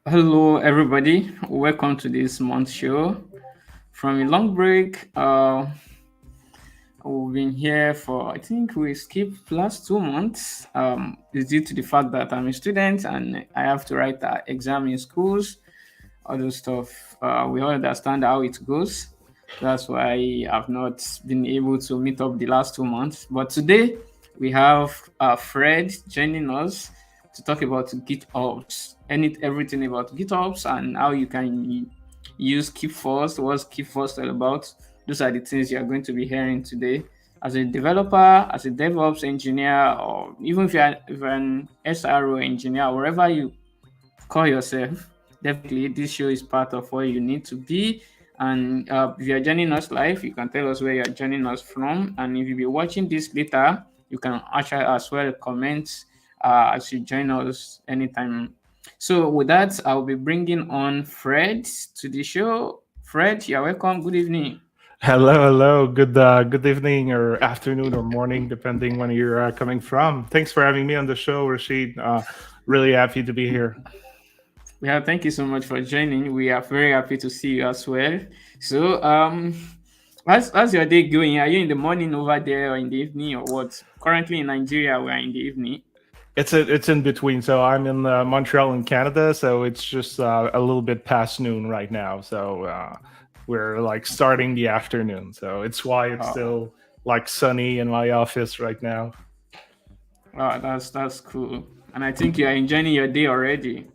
Hello, everybody. Welcome to this month's show. From a long break, we've been here for, I think we skipped last 2 months. It's due to the fact that I'm a student and I have to write an exam in schools, all those stuff. We all understand how it goes. That's why I've not been able to meet up the last 2 months. But today we have Fred joining us to talk about GitOps, everything about GitOps and how you can use Keep First. What's Keep First all about? Those are the things you are going to be hearing today. As a developer, as a DevOps engineer, or even if you're an SRO engineer, wherever you call yourself, definitely this show is part of what you need to be. And if you're joining us live, you can tell us where you're joining us from. And if you'll be watching this later, you can actually as well comment as you join us anytime. So with that, I'll be bringing on Fred to the show. Fred, you're welcome. Good evening. Hello. Good evening or afternoon or morning, depending when you're coming from. Thanks for having me on the show, Rashid. Really happy to be here. Yeah, thank you so much for joining. We are very happy to see you as well. So, how's your day going? Are you in the morning over there or in the evening or what? Currently in Nigeria, we are in the evening. It's in between. So I'm in Montreal in Canada, so it's just a little bit past noon right now. So we're like starting the afternoon. So it's why it's Oh, still like sunny in my office right now. wow, that's cool. And I think you are enjoying your day already.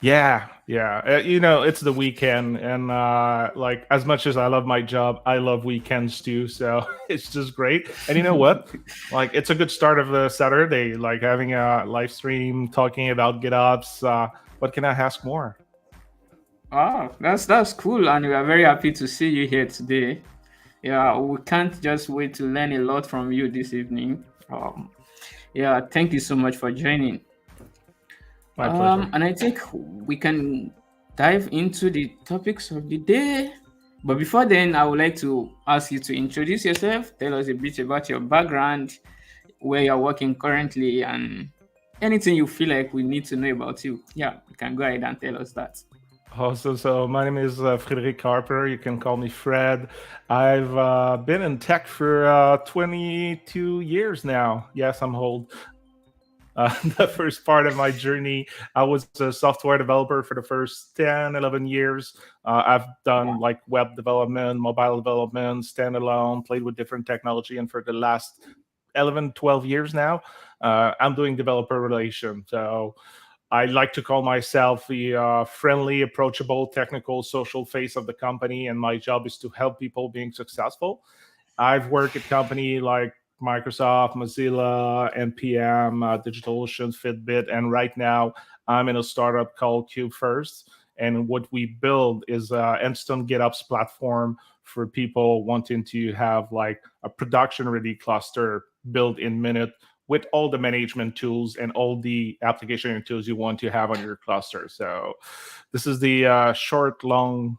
Yeah. It's the weekend, and like as much as I love my job, I love weekends too. So it's just great. And you know what? Like it's a good start of the Saturday. Like having a live stream talking about GitOps. What can I ask more? Oh, that's cool, and we are very happy to see you here today. Yeah, we can't just wait to learn a lot from you this evening. Yeah, thank you so much for joining. My pleasure. And I think we can dive into the topics of the day. But before then, I would like to ask you to introduce yourself, tell us a bit about your background, where you're working currently, and anything you feel like we need to know about you. Yeah, you can go ahead and tell us that. So my name is Frédéric Harper. You can call me Fred. I've been in tech for 22 years now. Yes, I'm old. The first part of my journey, I was a software developer for the first 10, 11 years. I've done like web development, mobile development, standalone, played with different technology. And for the last 11, 12 years now, I'm doing developer relations. So I like to call myself the friendly, approachable, technical, social face of the company. And my job is to help people being successful. I've worked at company like Microsoft, Mozilla, NPM, DigitalOcean, Fitbit, and right now I'm in a startup called Kubefirst. And what we build is an instant GitOps platform for people wanting to have like a production-ready cluster built in minute with all the management tools and all the application tools you want to have on your cluster. So this is the short, long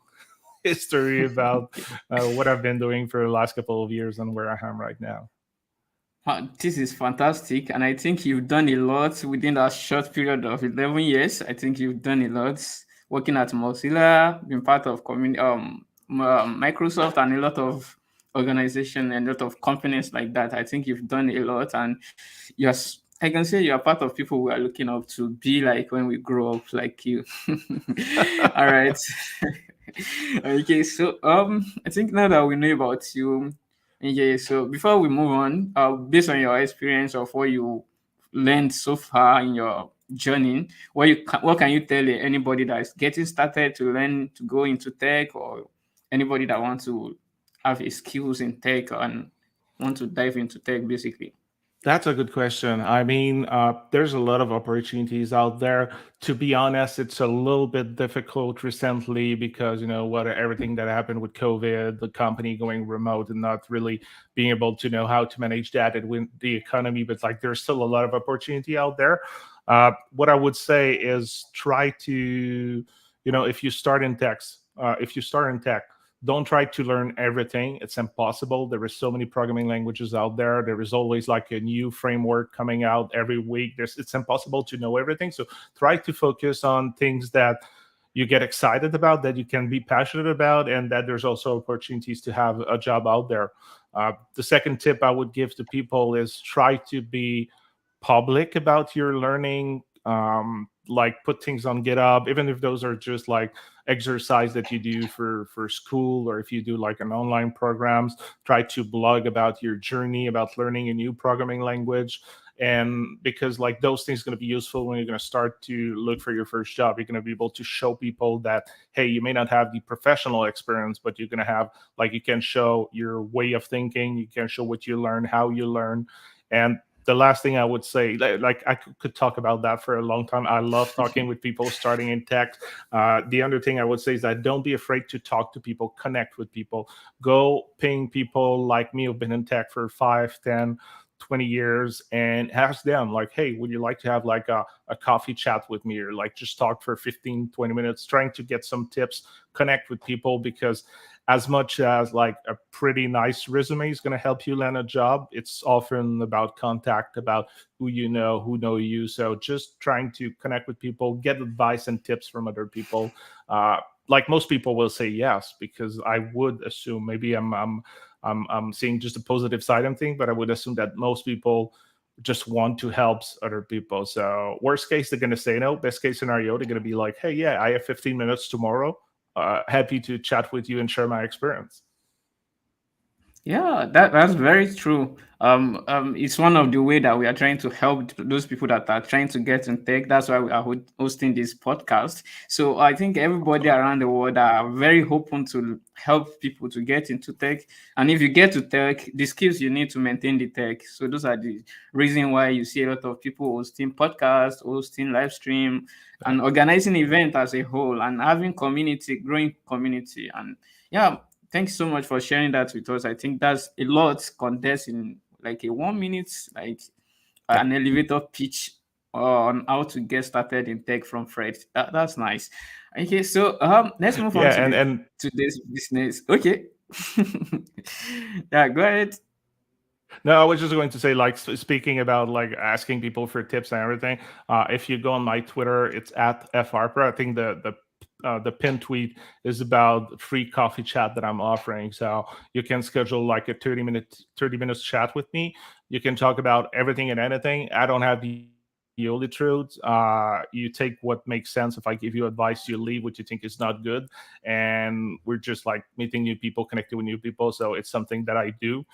history about what I've been doing for the last couple of years and where I am right now. This is fantastic, and I think you've done a lot within that short period of 11 years. I think you've done a lot working at Mozilla, being part of Microsoft, and a lot of organization and a lot of companies like that. I think you've done a lot, and yes, I can say you are part of people we are looking up to be like when we grow up, like you. All right. Okay, so I think now that we know about you, yeah, so before we move on, based on your experience of what you learned so far in your journey, what can you tell anybody that is getting started to learn to go into tech, or anybody that wants to have a skills in tech and want to dive into tech basically? That's a good question. I mean, there's a lot of opportunities out there. To be honest, it's a little bit difficult recently because what everything that happened with COVID, the company going remote and not really being able to know how to manage that and win the economy. But like, there's still a lot of opportunity out there. What I would say is try to, if you start in tech, don't try to learn everything. It's impossible. There is so many programming languages out there. There is always like a new framework coming out every week. It's impossible to know everything. So try to focus on things that you get excited about, that you can be passionate about, and that there's also opportunities to have a job out there. The second tip I would give to people is try to be public about your learning. Like put things on GitHub, even if those are just like exercise that you do for school, or if you do like an online programs, try to blog about your journey about learning a new programming language. And because like those things are going to be useful when you're going to start to look for your first job. You're going to be able to show people that, hey, you may not have the professional experience, but you're going to have, like, you can show your way of thinking, you can show what you learn, how you learn. And the last thing I would say, like I could talk about that for a long time. I love talking with people starting in tech. The other thing I would say is that don't be afraid to talk to people, connect with people. Go ping people like me who've been in tech for 5, 10, 20 years and ask them like, hey, would you like to have like a coffee chat with me, or like just talk for 15, 20 minutes, trying to get some tips, connect with people. Because as much as like a pretty nice resume is going to help you land a job, it's often about contact, about who who know you. So just trying to connect with people, get advice and tips from other people. Like most people will say yes, because I would assume, maybe I'm seeing just a positive side of things, but I would assume that most people just want to help other people. So worst case, they're going to say no. Best case scenario, they're going to be like, hey, yeah, I have 15 minutes tomorrow. Happy to chat with you and share my experience. Yeah, that's very true. It's one of the way that we are trying to help those people that are trying to get in tech. That's why we are hosting this podcast. So I think everybody around the world are very open to help people to get into tech. And if you get to tech, the skills you need to maintain the tech. So those are the reason why you see a lot of people hosting podcasts, hosting live stream, and organizing event as a whole, and having community, growing community. And yeah, thanks so much for sharing that with us. I think that's a lot condensed in like a 1 minute, like Yeah. an elevator pitch on how to get started in tech from Fred. That's nice. Okay, so let's move on Yeah, to the and today's business. Okay. Yeah, go ahead. no, I was just going to say, like, speaking about like asking people for tips and everything. If you go on my Twitter, it's at fharper. I think the pin tweet is about free coffee chat that I'm offering. So you can schedule like a 30 minutes chat with me. You can talk about everything and anything. I don't have the only truth. You take what makes sense. If I give you advice, you leave what you think is not good. And we're just like meeting new people, connecting with new people. So it's something that I do.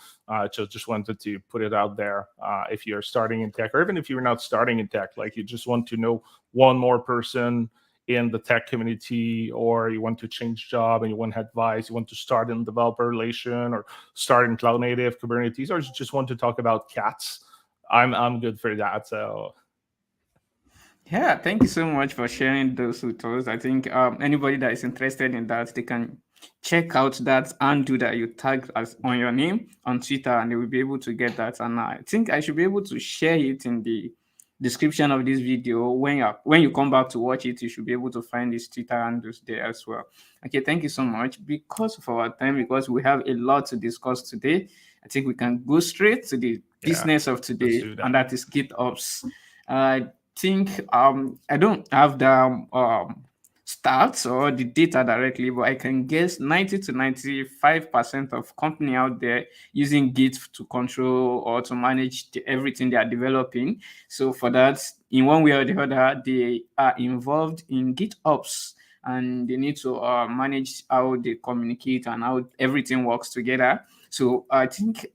So just wanted to put it out there. If you're starting in tech, or even if you're not starting in tech, like you just want to know one more person in the tech community, or you want to change job and you want advice, you want to start in developer relation or start in cloud native Kubernetes, or you just want to talk about cats, I'm good for that. So Yeah, thank you so much for sharing those with us. I think anybody that is interested in that, they can check out that handle that you tagged as on your name on Twitter, and they will be able to get that. And I think I should be able to share it in the description of this video. When you come back to watch it, you should be able to find this Twitter handles there as well. Okay, thank you so much. Because of our time, because we have a lot to discuss today, I think we can go straight to the yeah, business of let's today, do and that. that is GitOps. Think I don't have the stats or the data directly, but I can guess 90 to 95% of company out there using Git to control or to manage everything they are developing. So for that, in one way or the other, they are involved in GitOps, and they need to manage how they communicate and how everything works together. So I think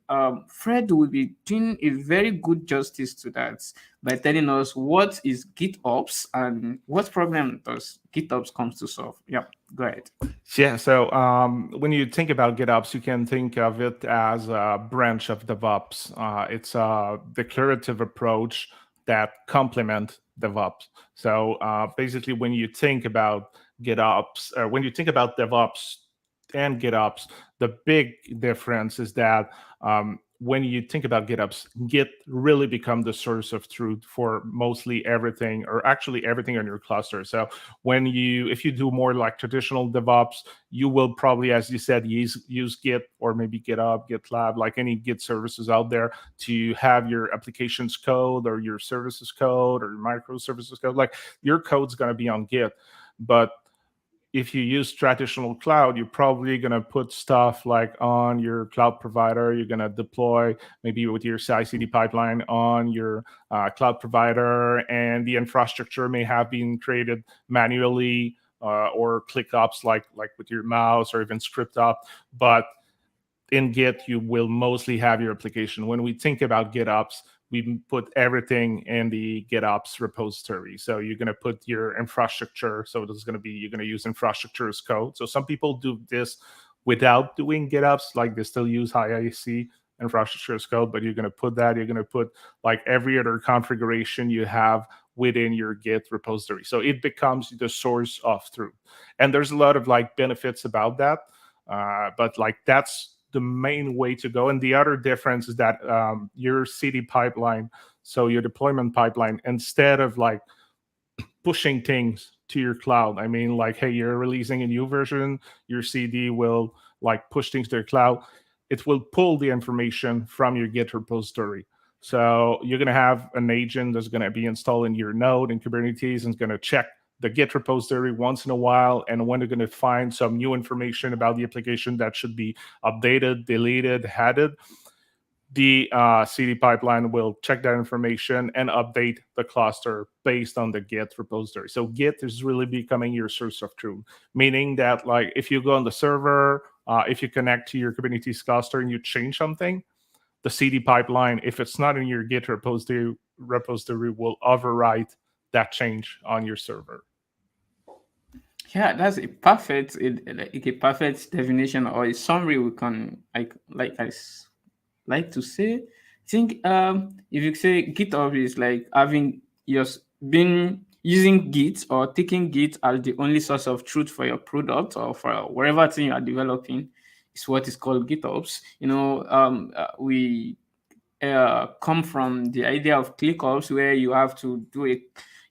Fred will be doing a very good justice to that by telling us what is GitOps and what problem does GitOps comes to solve. Yeah, go ahead. Yeah, so when you think about GitOps, you can think of it as a branch of DevOps. It's a declarative approach that complement DevOps. So basically, when you think about GitOps, or when you think about DevOps and GitOps, the big difference is that when you think about GitOps, Git really become the source of truth for mostly everything, or actually everything on your cluster. So if you do more like traditional DevOps, you will probably, as you said, use Git or maybe GitHub, GitLab, like any Git services out there to have your applications code or your services code or your microservices code. Like your code's going to be on Git. But if you use traditional cloud, you're probably going to put stuff like on your cloud provider. You're going to deploy maybe with your CI/CD pipeline on your cloud provider, and the infrastructure may have been created manually or ClickOps, like with your mouse, or even script up. But in Git, you will mostly have your application. When we think about GitOps, we put everything in the GitOps repository. So you're going to put your infrastructure. So you're going to use infrastructure as code. So some people do this without doing GitOps, like they still use IIC infrastructure as code, but you're going to put like every other configuration you have within your Git repository. So it becomes the source of truth. And there's a lot of like benefits about that. But like that's the main way to go. And the other difference is that your CD pipeline, so your deployment pipeline, instead of like pushing things to your cloud, I mean, like, hey, you're releasing a new version, your CD will like push things to your cloud. It will pull the information from your Git repository. So you're going to have an agent that's going to be installed in your node in Kubernetes, and it's going to check the Git repository once in a while, and when they're going to find some new information about the application that should be updated, deleted, added, the CD pipeline will check that information and update the cluster based on the Git repository. So Git is really becoming your source of truth, meaning that like if you go on the server, if you connect to your Kubernetes cluster and you change something, the CD pipeline, if it's not in your Git repository will overwrite that change on your server. Yeah, that's a perfect, a perfect definition or a summary we can like to say. I think if you say GitHub is like having been using Git or taking Git as the only source of truth for your product or for whatever thing you are developing, is what is called GitOps. We come from the idea of ClickOps, where you have to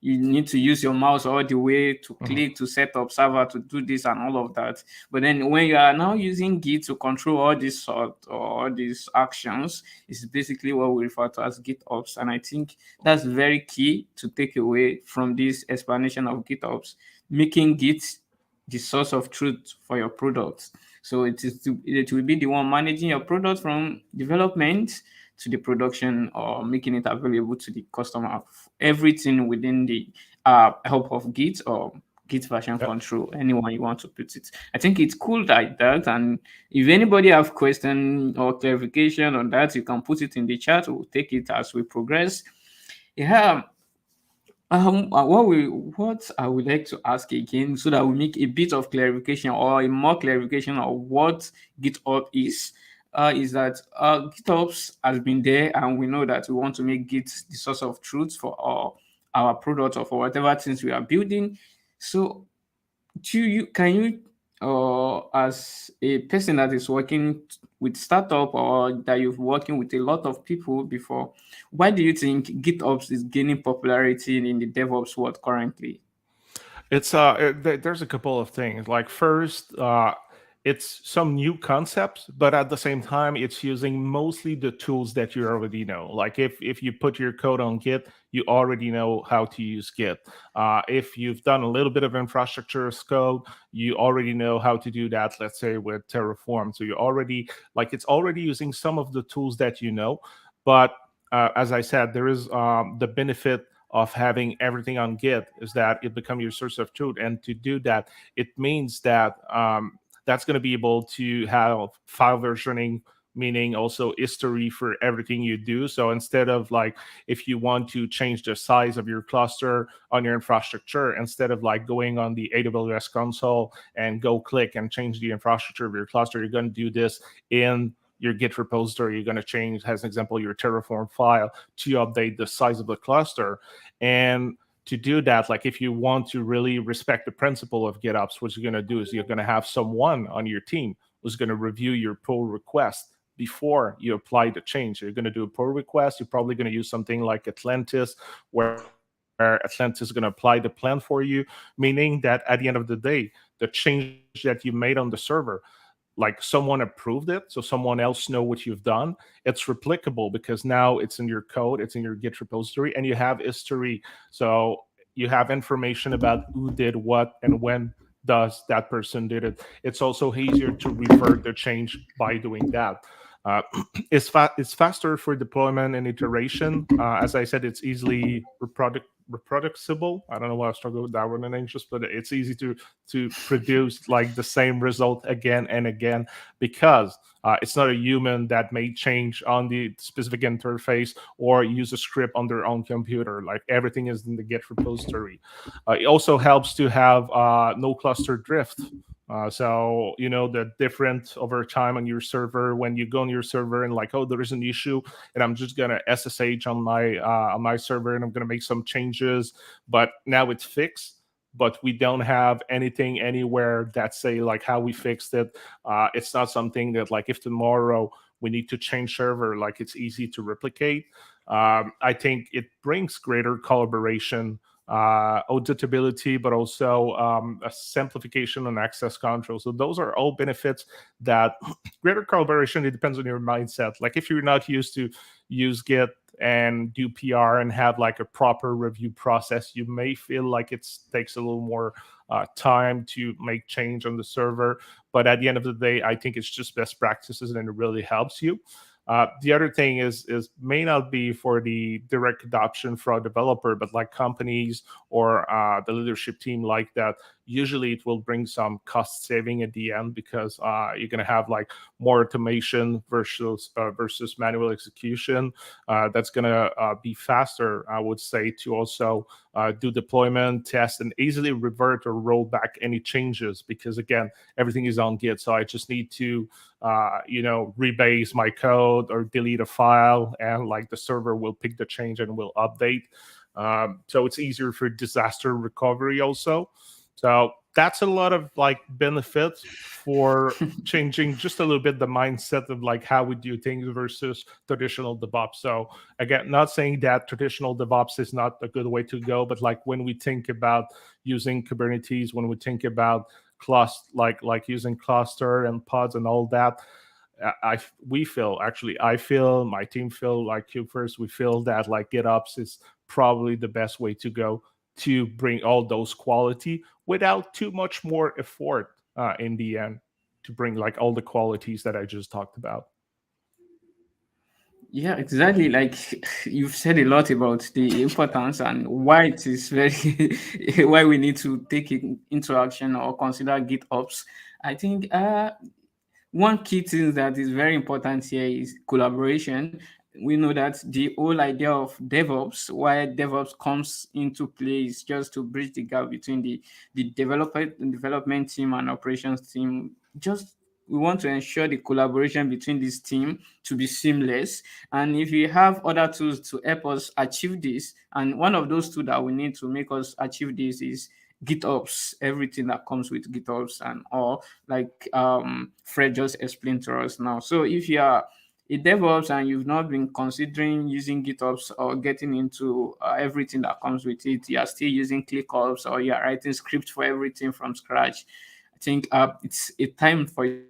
you need to use your mouse all the way to click to set up server to do this and all of that. But then when you are now using Git to control all these actions, is basically what we refer to as GitOps. And I think that's very key to take away from this explanation of GitOps, making Git the source of truth for your product. So it will be the one managing your product from development to the production or making it available to the customer. Everything within the help of Git or Git version control, anyone you want to put it. I think it's cool like that. And if anybody have question or clarification on that, you can put it in the chat. We'll take it as we progress. Yeah. What I would like to ask again, so that we make a bit of clarification or a more clarification of what GitHub is that GitOps has been there, and we know that we want to make Git the source of truth for our product or for whatever things we are building. So, can you, as a person that is working with startup or that you've working with a lot of people before, why do you think GitOps is gaining popularity in the DevOps world currently? It's there's a couple of things. Like first, it's some new concepts, but at the same time, it's using mostly the tools that you already know. Like if you put your code on Git, you already know how to use Git. If you've done a little bit of infrastructure as code, you already know how to do that, let's say with Terraform. So you already, like, it's already using some of the tools that you know. But as I said, there is the benefit of having everything on Git is that it becomes your source of truth. And to do that, it means that that's going to be able to have file versioning, meaning also history for everything you do. So instead of like, if you want to change the size of your cluster on your infrastructure, instead of like going on the AWS console and go click and change the infrastructure of your cluster, you're going to do this in your Git repository. You're going to change, as an example, your Terraform file to update the size of the cluster. And to do that, like if you want to really respect the principle of GitOps, what you're going to do is you're going to have someone on your team who's going to review your pull request before you apply the change. You're going to do a pull request. You're probably going to use something like Atlantis, where Atlantis is going to apply the plan for you, meaning that at the end of the day, the change that you made on the server, like someone approved it, so someone else know what you've done. It's replicable because now it's in your code, it's in your Git repository, and you have history. So you have information about who did what and when does that person did it. It's also easier to revert the change by doing that. Uh, it's faster for deployment and iteration. As I said, it's easily reproducible. I don't know why I struggle with that one in English, but it's easy to produce like the same result again and again, because it's not a human that may change on the specific interface or use a script on their own computer. Like everything is in the Git repository. It also helps to have no cluster drift. So the different over time on your server, when you go on your server and like, oh, there is an issue, and I'm just gonna SSH on my server and I'm gonna make some changes, but now it's fixed. But we don't have anything anywhere that say like how we fixed it. It's not something that like if tomorrow we need to change server, like it's easy to replicate. I think it brings greater collaboration, auditability, but also a simplification on access control. So those are all benefits that greater collaboration, it depends on your mindset. Like if you're not used to use Git and do PR and have like a proper review process, you may feel like it takes a little more time to make change on the server. But at the end of the day, I think it's just best practices and it really helps you. The other thing is may not be for the direct adoption for a developer, but like companies or the leadership team like that, usually it will bring some cost saving at the end, because you're going to have like more automation versus manual execution. That's going to be faster, I would say, to also do deployment, test, and easily revert or roll back any changes, because again, everything is on Git. So I just need to rebase my code or delete a file, and like the server will pick the change and will update. So it's easier for disaster recovery also. So that's a lot of like benefits for changing just a little bit the mindset of like how we do things versus traditional DevOps. So again, not saying that traditional DevOps is not a good way to go, but like when we think about using Kubernetes, when we think about like using cluster and pods and all that, I feel my team feel like Kubefirst, we feel that like GitOps is probably the best way to go to bring all those quality without too much more effort in the end, to bring like all the qualities that I just talked about. Yeah, exactly. Like you've said a lot about the importance and why it is very why we need to take it into action or consider GitOps. I think one key thing that is very important here is collaboration. We know that the whole idea of DevOps, why DevOps comes into play, is just to bridge the gap between the development team and operations team. Just we want to ensure the collaboration between this team to be seamless. And if we have other tools to help us achieve this, and one of those tools that we need to make us achieve this is GitOps, everything that comes with GitOps and all, like Fred just explained to us now. So if you are a DevOps and you've not been considering using GitOps or getting into everything that comes with it, you are still using ClickOps or you are writing scripts for everything from scratch, I think it's a time for you.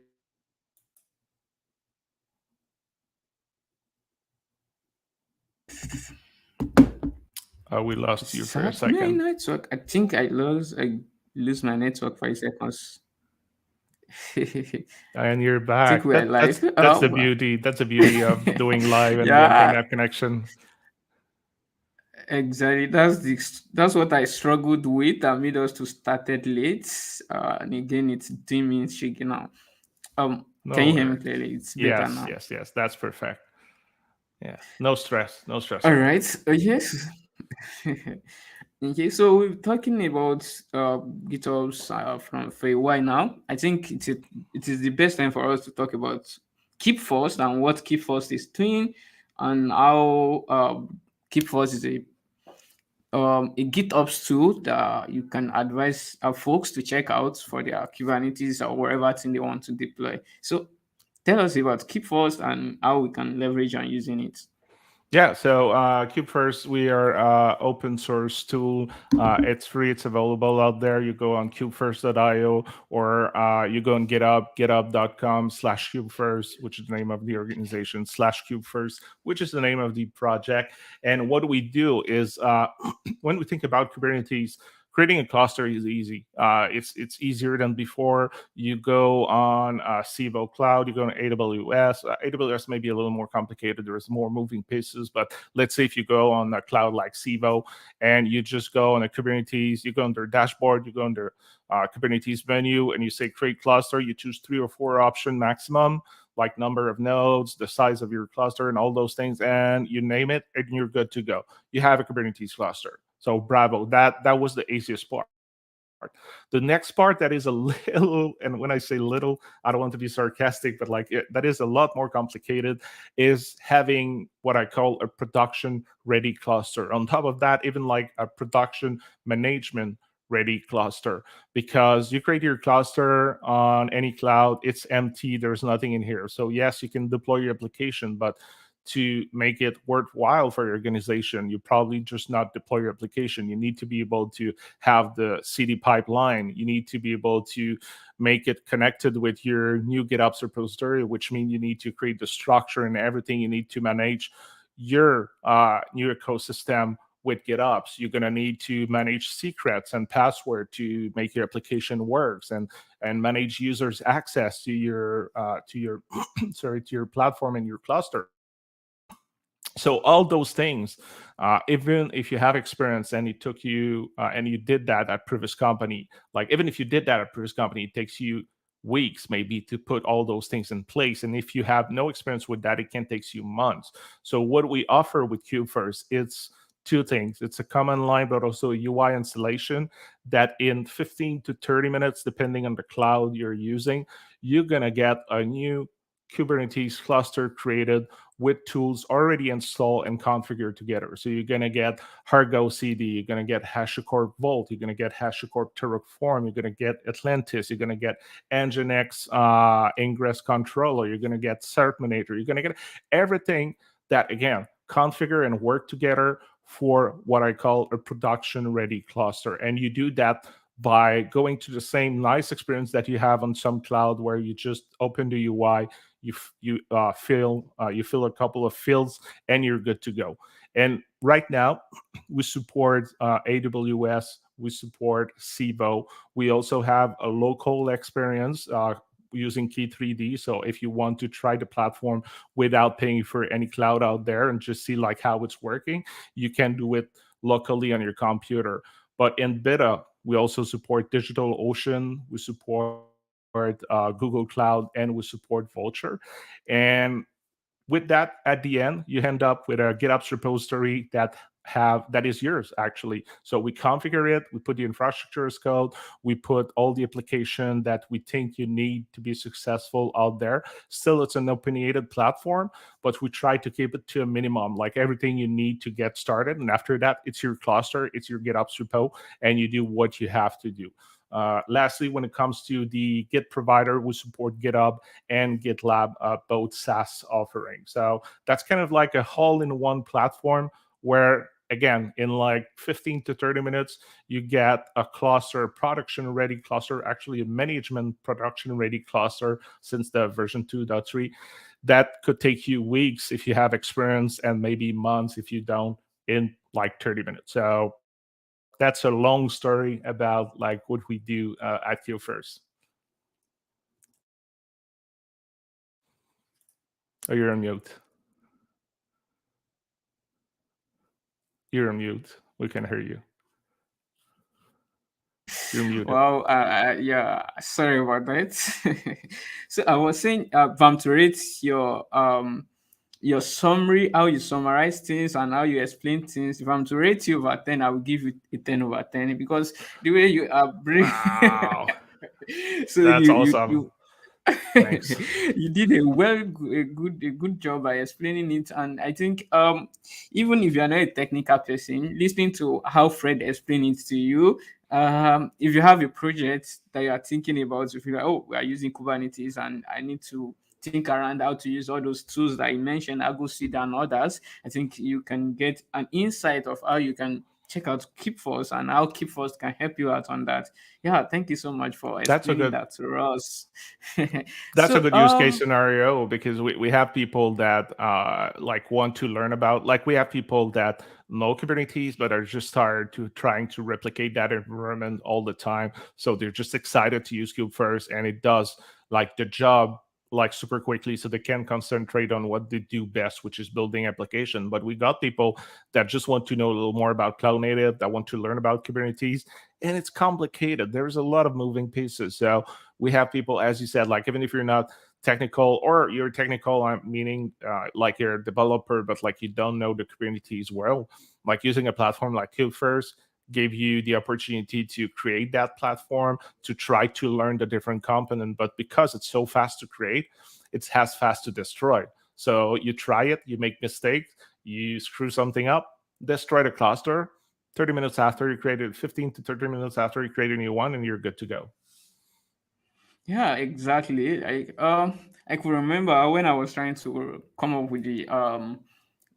We lost you for a My second. network. I think I lose my network for a second. And you're I think back. we're live. That's the beauty. That's the beauty of doing live and the Yeah, internet connection. exactly. That's what I struggled with and made us to started late. And again, it's dimming, shaking now. Can No you hear me worries. clearly? It's better Yes, now. yes, yes. That's perfect. Yeah. No stress. No stress All at all. right. Yes. Okay, so we're talking about GitOps for a while now. I think it is the best time for us to talk about Kubefirst and what Kubefirst is doing, and how Kubefirst is a GitOps tool that you can advise folks to check out for their Kubernetes or wherever thing they want to deploy. So tell us about Kubefirst and how we can leverage on using it. Yeah, so Kubefirst, we are open source tool. It's free. It's available out there. You go on kubefirst.io or you go on GitHub, github.com/Kubefirst, which is the name of the organization, /Kubefirst, which is the name of the project. And what we do is when we think about Kubernetes, creating a cluster is easy. It's easier than before. You go on Civo Cloud, you go on AWS. AWS may be a little more complicated. There's more moving pieces, but let's say if you go on a cloud like Civo and you just go on a Kubernetes, you go under dashboard, you go under Kubernetes menu, and you say create cluster. You choose 3 or 4 option maximum, like number of nodes, the size of your cluster, and all those things, and you name it, and you're good to go. You have a Kubernetes cluster. So bravo, that was the easiest part. The next part that is a little, and when I say little, I don't want to be sarcastic, but like that is a lot more complicated, is having what I call a production ready cluster. On top of that, even like a production management ready cluster, because you create your cluster on any cloud, it's empty, there's nothing in here. So yes, you can deploy your application, but to make it worthwhile for your organization, you probably just not deploy your application. You need to be able to have the CD pipeline. You need to be able to make it connected with your new GitOps repository, which means you need to create the structure and everything. You need to manage your new ecosystem with GitOps. You're going to need to manage secrets and password to make your application works, and manage users' access to your sorry, to your platform and your cluster. So all those things, even if you have experience and it took you and you did that at previous company, like even if you did that at previous company, it takes you weeks maybe to put all those things in place. And if you have no experience with that, it can take you months. So what we offer with Kubefirst, it's 2 things. It's a command line, but also a UI installation that in 15 to 30 minutes, depending on the cloud you're using, you're going to get a new Kubernetes cluster created with tools already installed and configured together. So you're going to get Argo CD, you're going to get HashiCorp Vault, you're going to get HashiCorp Terraform, you're going to get Atlantis, you're going to get Nginx Ingress Controller, you're going to get Certminator, you're going to get everything that, again, configure and work together for what I call a production-ready cluster. And you do that by going to the same nice experience that you have on some cloud, where you just open the UI, you fill a couple of fields, and you're good to go. And right now, we support AWS, we support Civo. We also have a local experience using Key3D. So if you want to try the platform without paying for any cloud out there and just see like how it's working, you can do it locally on your computer. But in beta, we also support DigitalOcean, we support Google Cloud, and we support Vultr. And with that, at the end, you end up with a GitOps repository that is yours, actually. So we configure it, we put the infrastructure as code, we put all the application that we think you need to be successful out there. Still, it's an opinionated platform, but we try to keep it to a minimum, like everything you need to get started. And after that, it's your cluster, it's your GitOps repo, and you do what you have to do. Lastly, when it comes to the Git provider, we support GitHub and GitLab, both SaaS offerings. So that's kind of like a all-in-one platform where, again, in like 15 to 30 minutes, you get a cluster, production-ready cluster, actually a management production-ready cluster since the version 2.3. That could take you weeks if you have experience, and maybe months if you don't, in like 30 minutes. So that's a long story about like what we do at Kubefirst. Oh, you're on mute. You're on mute. We can hear you. You're muted. Well, yeah, sorry about that. So I was saying, Vam, to rate your summary, how you summarize things and how you explain things. If I'm to rate you over 10, I will give you a 10 over 10, because the way you are bring. Wow. So That's awesome. Thanks. You did a good job by explaining it. And I think even if you're not a technical person, listening to how Fred explained it to you, if you have a project that you are thinking about, if you're like, oh, we are using Kubernetes and I need to think around how to use all those tools that you mentioned, Argo Seed and others, I think you can get an insight of how you can check out Keepforce and how Keepforce can help you out on that. Yeah, thank you so much for That's a explaining good that to us. that's a So good use case scenario, because we have people that like want to learn about, like, we have people that know Kubernetes but are just tired to trying to replicate that environment all the time, so they're just excited to use Kubefirst, and it does like the job like super quickly, so they can concentrate on what they do best, which is building application. But we got people that just want to know a little more about cloud native, that want to learn about Kubernetes, and it's complicated. There's a lot of moving pieces. So we have people, as you said, like, even if you're not technical, or you're technical, meaning like you're a developer, but like you don't know the Kubernetes well, like using a platform like Kubefirst gave you the opportunity to create that platform, to try to learn the different component. But because it's so fast to create, it's as fast to destroy. So you try it, you make mistakes, you screw something up, destroy the cluster. 30 minutes after you created, 15 to 30 minutes after you create a new one, and you're good to go. yeah, exactly. I could remember when I was trying to come up with the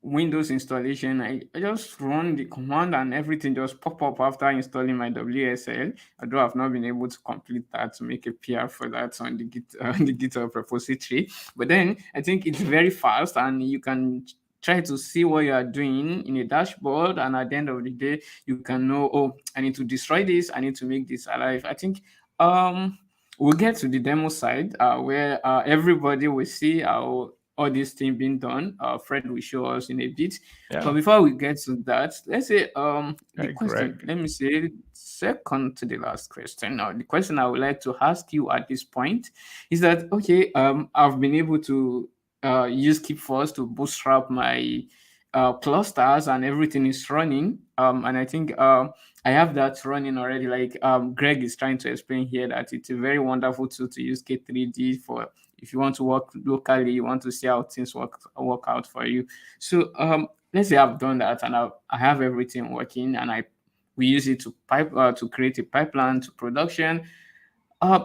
Windows installation, I just run the command and everything just pop up after installing my WSL. Although I've not been able to complete that to make a PR for that on the on the GitHub repository. But then I think it's very fast and you can try to see what you are doing in a dashboard, and at the end of the day you can know, oh, I need to destroy this, I need to make this alive. I think we'll get to the demo side where everybody will see how all this thing being done. Fred will show us in a bit. But Yeah. before we get to that, let's say the Hey, question, Greg. let me say second to the last question. Now, the question I would like to ask you at this point is that, okay, I've been able to use Keepforce to bootstrap my clusters and everything is running. And I think I have that running already. Like Greg is trying to explain here that it's a very wonderful tool to use K3D for if you want to work locally, you want to see how things work out for you. So let's say I've done that and I have everything working, and we use it to create a pipeline to production.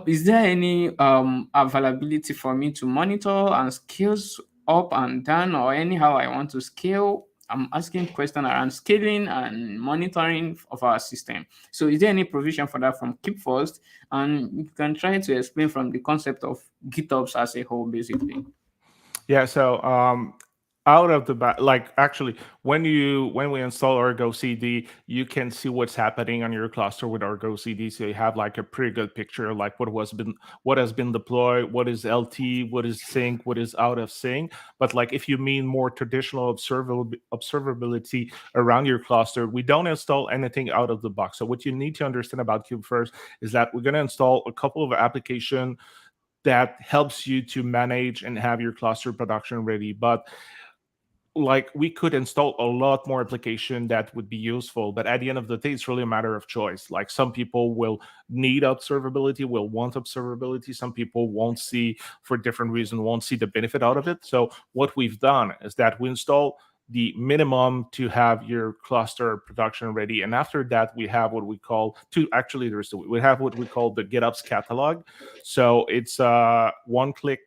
Is there any availability for me to monitor and scales up and down, or anyhow I want to scale? I'm asking question around scaling and monitoring of our system. So is there any provision for that from Keepforst? And you can try to explain from the concept of GitOps as a whole, basically. Yeah, so out of the like, actually, when we install Argo CD, you can see what's happening on your cluster with Argo CD. So you have like a pretty good picture, like what has been deployed, what is LT, what is sync, what is out of sync. But like, if you mean more traditional observability around your cluster, we don't install anything out of the box. So what you need to understand about Kubefirst is that we're going to install a couple of applications that helps you to manage and have your cluster production ready. But like, we could install a lot more application that would be useful, but at the end of the day, it's really a matter of choice. Like, some people will need observability, will want observability. Some people won't see, for different reasons, won't see the benefit out of it. So what we've done is that we install the minimum to have your cluster production ready, and after that we have what we call we have what we call the GitOps catalog. So it's one-click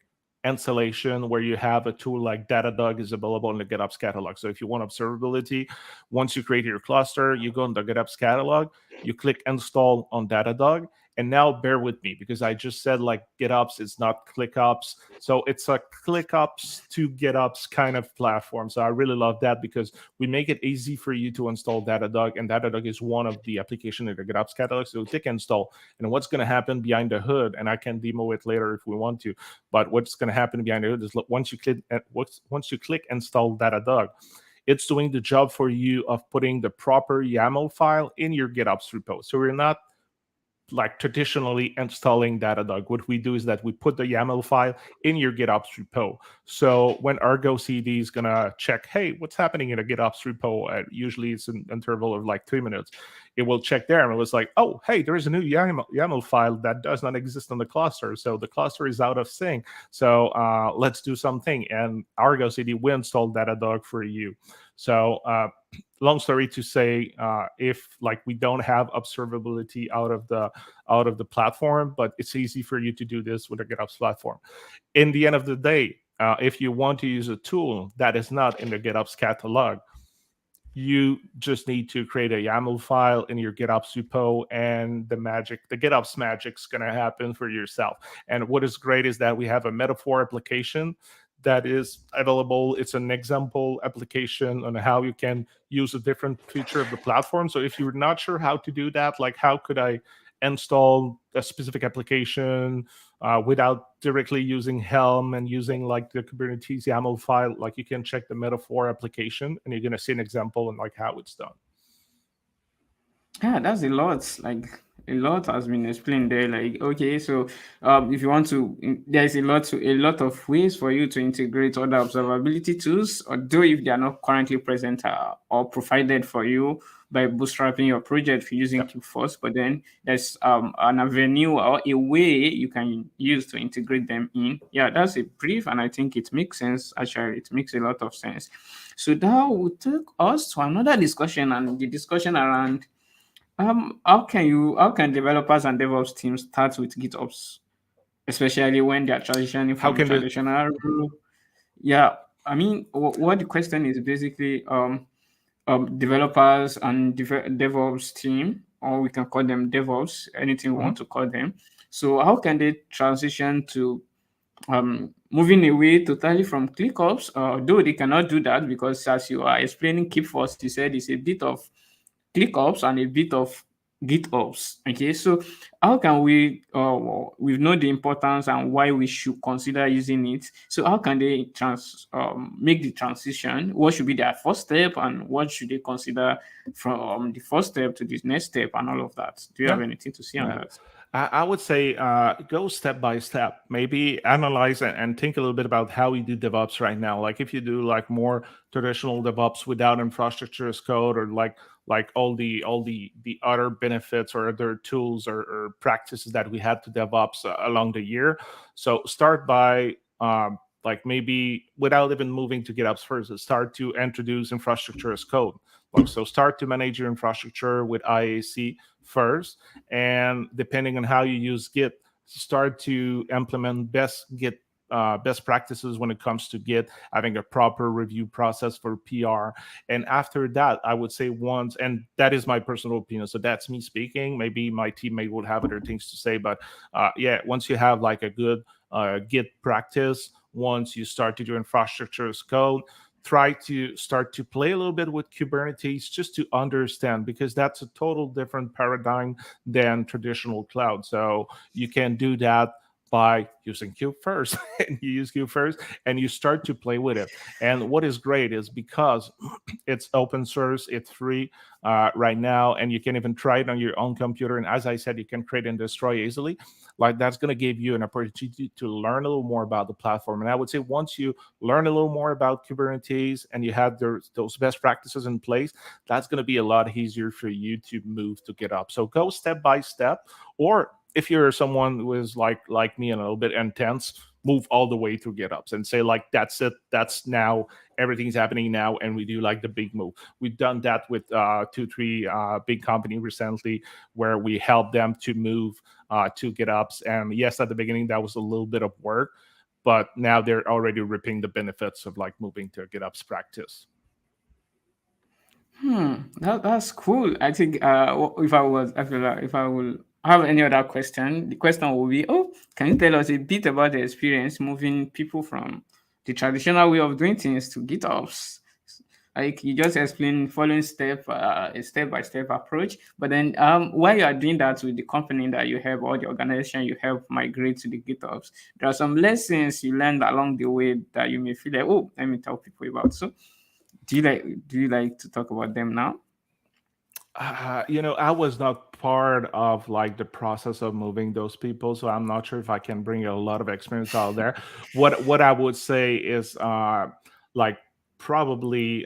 installation where you have a tool like Datadog is available in the GitOps catalog. So if you want observability, once you create your cluster, you go in the GitOps catalog, you click install on Datadog. And now bear with me, because I just said like GitOps is not ClickOps. So it's a ClickOps to GitOps kind of platform. So I really love that, because we make it easy for you to install Datadog, and Datadog is one of the applications in the GitOps catalog. So click install, and what's going to happen behind the hood, and I can demo it later if we want to, but what's going to happen behind the hood is once you click install Datadog, it's doing the job for you of putting the proper YAML file in your GitOps repo. So we're not like traditionally installing Datadog. What we do is that we put the YAML file in your GitOps repo. So when Argo CD is gonna check, hey, what's happening in a GitOps repo? Usually it's an interval of like 3 minutes. It will check there, and it was like, oh, hey, there's a new YAML file that does not exist on the cluster. So the cluster is out of sync. So let's do something. And Argo CD will install Datadog for you. So long story to say, if like we don't have observability out of the platform, but it's easy for you to do this with a GitOps platform. In the end of the day, if you want to use a tool that is not in the GitOps catalog, you just need to create a YAML file in your GitOps repo, and the GitOps magic's going to happen for yourself. And what is great is that we have a metaphor application that is available. It's an example application on how you can use a different feature of the platform. So if you're not sure how to do that, like how could I install a specific application without directly using Helm and using like the Kubernetes YAML file, like you can check the metaphor application and you're going to see an example and like how it's done. Yeah, that's a lot. Like a lot has been explained there. Like, okay, so if you want to, there's a lot of ways for you to integrate other observability tools, although if they are not currently present or provided for you by bootstrapping your project for using Kubefirst. But then there's an avenue or a way you can use to integrate them in. Yeah, that's a brief, and I think it makes sense. Actually, it makes a lot of sense. So that will take us to another discussion, and the discussion around how can developers and DevOps teams start with GitOps, especially when they are transitioning How from can the traditional role? Yeah, I mean, what the question is basically, developers and DevOps team, or we can call them DevOps, anything we want to call them. So how can they transition to moving away totally from ClickOps? Though they cannot do that because, as you are explaining, Kubefirst, you said it's a bit of ClickOps and a bit of GitOps. Okay, so how can we we know the importance and why we should consider using it? So how can they make the transition? What should be their first step, and what should they consider from the first step to the next step, and all of that? Do you have anything to say on that? I would say go step by step. Maybe analyze and think a little bit about how we do DevOps right now. Like if you do like more traditional DevOps without infrastructure as code, or like all the other benefits or other tools or practices that we had to DevOps along the year. So start by like maybe without even moving to GitOps first, start to introduce infrastructure as code. Like, so start to manage your infrastructure with IAC first, and depending on how you use Git, start to implement best practices when it comes to Git, having a proper review process for PR. And after that, I would say once, and that is my personal opinion, so that's me speaking, maybe my teammate would have other things to say, but yeah, once you have like a good Git practice, once you start to do infrastructure as code, try to start to play a little bit with Kubernetes just to understand, because that's a total different paradigm than traditional cloud. So you can do that by using Kubefirst. And you use Kubefirst and you start to play with it. And what is great is because it's open source, it's free right now, and you can even try it on your own computer. And as I said, you can create and destroy easily. Like that's going to give you an opportunity to learn a little more about the platform. And I would say once you learn a little more about Kubernetes and you have those best practices in place, that's going to be a lot easier for you to move to GitOps. So go step by step. Or if you're someone who is like me and a little bit intense, move all the way through GitOps and say like, that's it. That's now, everything's happening now. And we do like the big move. We've done that with 2-3 big company recently, where we helped them to move to GitOps. And yes, at the beginning, that was a little bit of work, but now they're already reaping the benefits of like moving to a GitOps practice. That's cool. I think if I will have any other question, the question will be, oh, can you tell us a bit about the experience moving people from the traditional way of doing things to GitOps? Like you just explained, following a step-by-step approach. But then, while you are doing that with the company that you have or the organization you help migrate to the GitOps, there are some lessons you learned along the way that you may feel like, oh, let me tell people about. So, do you like to talk about them now? I was not part of like the process of moving those people, so I'm not sure if I can bring a lot of experience out there. What I would say is like probably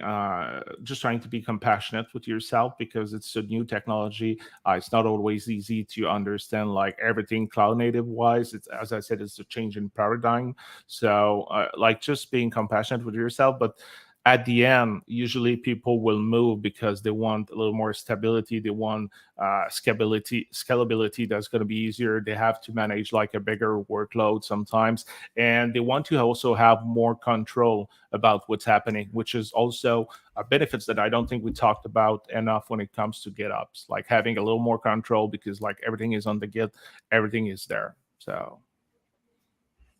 just trying to be compassionate with yourself, because it's a new technology. It's not always easy to understand like everything cloud native wise. It's, as I said, it's a change in paradigm. So like just being compassionate with yourself, but at the end, usually people will move because they want a little more stability. They want scalability that's going to be easier. They have to manage like a bigger workload sometimes, and they want to also have more control about what's happening, which is also benefits that I don't think we talked about enough when it comes to GitOps, like having a little more control because like everything is on the Git, everything is there. So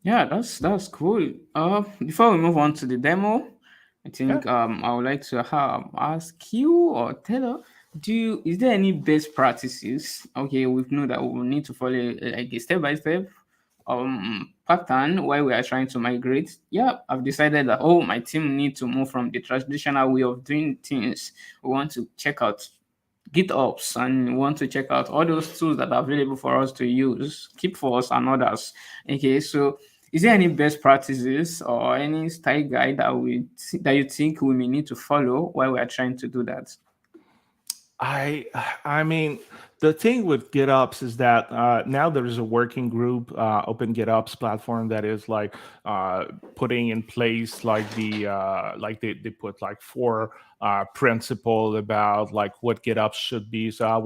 Yeah, that's cool. Before we move on to the demo, I yeah. think I would like to ask you or tell us, is there any best practices? Okay, we know that we will need to follow like a step by step pattern while we are trying to migrate. Yeah, I've decided that my team need to move from the traditional way of doing things. We want to check out GitOps and want to check out all those tools that are available for us to use, keep for us and others. Okay, so is there any best practices or any style guide that you think we may need to follow while we are trying to do that? I I mean, the thing with GitOps is that now there's a working group, Open GitOps platform that is like uh, putting in place like like they put like four principle about like what GitOps should be. So I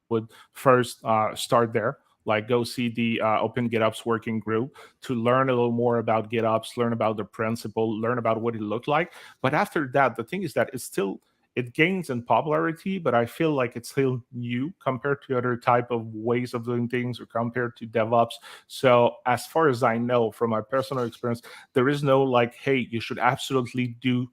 would first start there. Like go see the Open GitOps working group to learn a little more about GitOps, learn about the principle, learn about what it looked like. But after that, the thing is that it gains in popularity, but I feel like it's still new compared to other type of ways of doing things or compared to DevOps. So as far as I know from my personal experience, there is no like, hey, you should absolutely do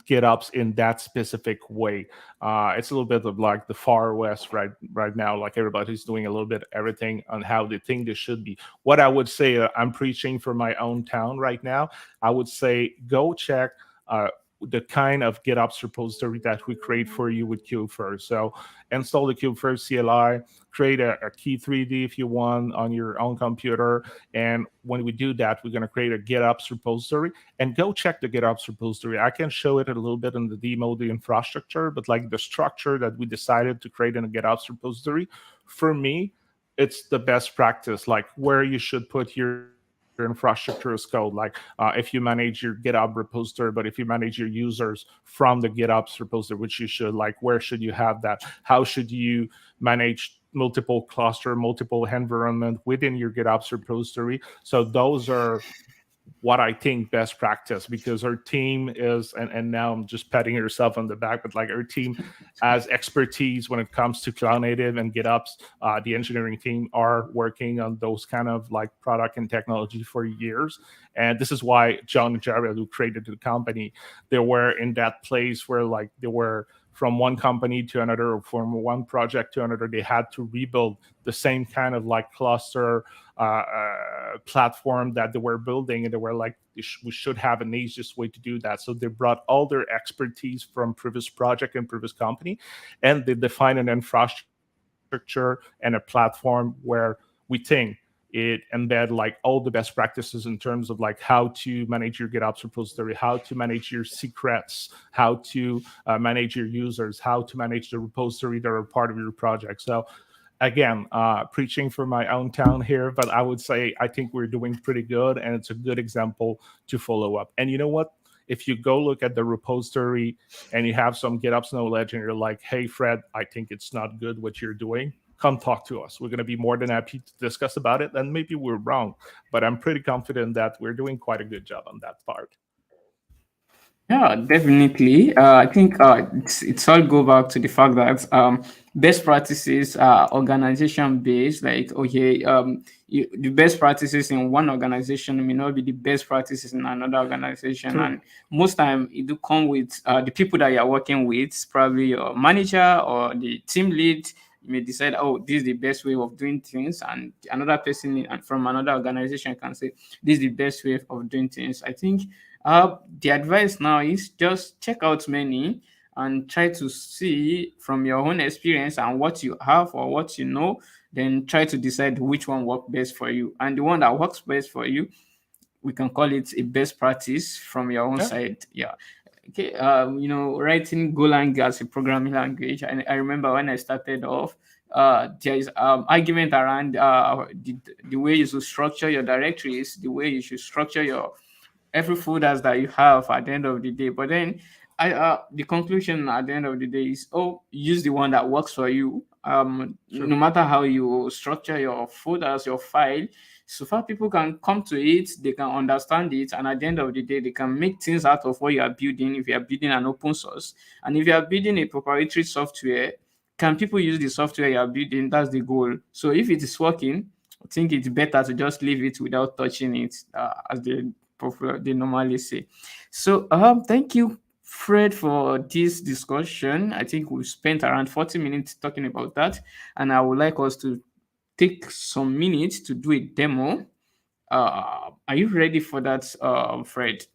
GitOps in that specific way. It's a little bit of like the far west right now. Like everybody's doing a little bit everything on how they think they should be. What I would say, I'm preaching for my own town right now. I would say go check. The kind of GitOps repository that we create for you with Kubefirst. So install the Kubefirst CLI, create a key 3D if you want on your own computer. And when we do that, we're going to create a GitOps repository and go check the GitOps repository. I can show it a little bit in the demo, the infrastructure, but like the structure that we decided to create in a GitOps repository, for me, it's the best practice, like where you should put your infrastructure as code. Like if you manage your GitHub repository, but if you manage your users from the GitOps repository, which you should, like where should you have that? How should you manage multiple cluster, multiple environment within your GitOps repository? So those are what I think best practice, because our team is, and now I'm just patting yourself on the back, but like our team has expertise when it comes to cloud native and GitOps. The engineering team are working on those kind of like product and technology for years. And this is why John and Jared, who created the company, they were in that place where like they were from one company to another or from one project to another. They had to rebuild the same kind of like cluster platform that they were building, and they were like, we should have an easiest way to do that. So they brought all their expertise from previous project and previous company, and they defined an infrastructure and a platform where we think it embed like all the best practices in terms of like how to manage your GitOps repository, how to manage your secrets, how to manage your users, how to manage the repository that are part of your project. So again, preaching for my own town here, but I would say I think we're doing pretty good, and it's a good example to follow up. And you know what? If you go look at the repository and you have some GitOps knowledge and you're like, hey, Fred, I think it's not good what you're doing, come talk to us. We're going to be more than happy to discuss about it. And maybe we're wrong, but I'm pretty confident that we're doing quite a good job on that part. Yeah, definitely. I think it's all go back to the fact that best practices are organization based. Like, okay, the best practices in one organization may not be the best practices in another organization, True. and most time it do come with the people that you are working with, probably your manager or the team lead. You may decide, oh, this is the best way of doing things, and another person from another organization can say, this is the best way of doing things. I think the advice now is just check out many and try to see from your own experience and what you have or what you know, then try to decide which one works best for you. And the one that works best for you, we can call it a best practice from your own Yeah. side. Yeah. Okay. Writing Golang as a programming language. I remember when I started off, there is argument around the way you should structure your directories, the way you should structure your every folders that you have at the end of the day. But then the conclusion at the end of the day is, oh, use the one that works for you. Sure. No matter how you structure your folders, your file, so far people can come to it, they can understand it, and at the end of the day, they can make things out of what you are building. If you are building an open source, and if you are building a proprietary software, can people use the software you are building? That's the goal. So if it is working, I think it's better to just leave it without touching it, as they normally say. So thank you, Fred, for this discussion. I think we've spent around 40 minutes talking about that, and I would like us to take some minutes to do a demo. Are you ready for that, Fred?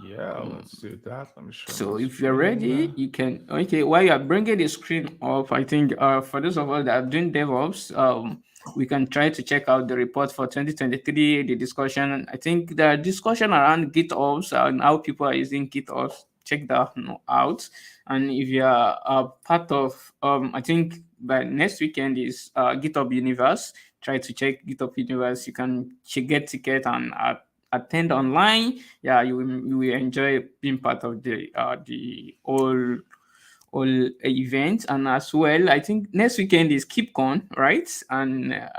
Yeah, let's do that. Let me show So my if you're screen. ready, you can. Okay, while you are bringing the screen up, I think for those of us that are doing DevOps, we can try to check out the report for 2023, the discussion. I think the discussion around GitOps and how people are using GitOps. Check that out. And if you are part of, I think by next weekend is GitHub Universe. Try to check GitHub Universe. You can get ticket and attend online. Yeah, you will enjoy being part of the whole event. And as well, I think next weekend is KeepCon, right? And a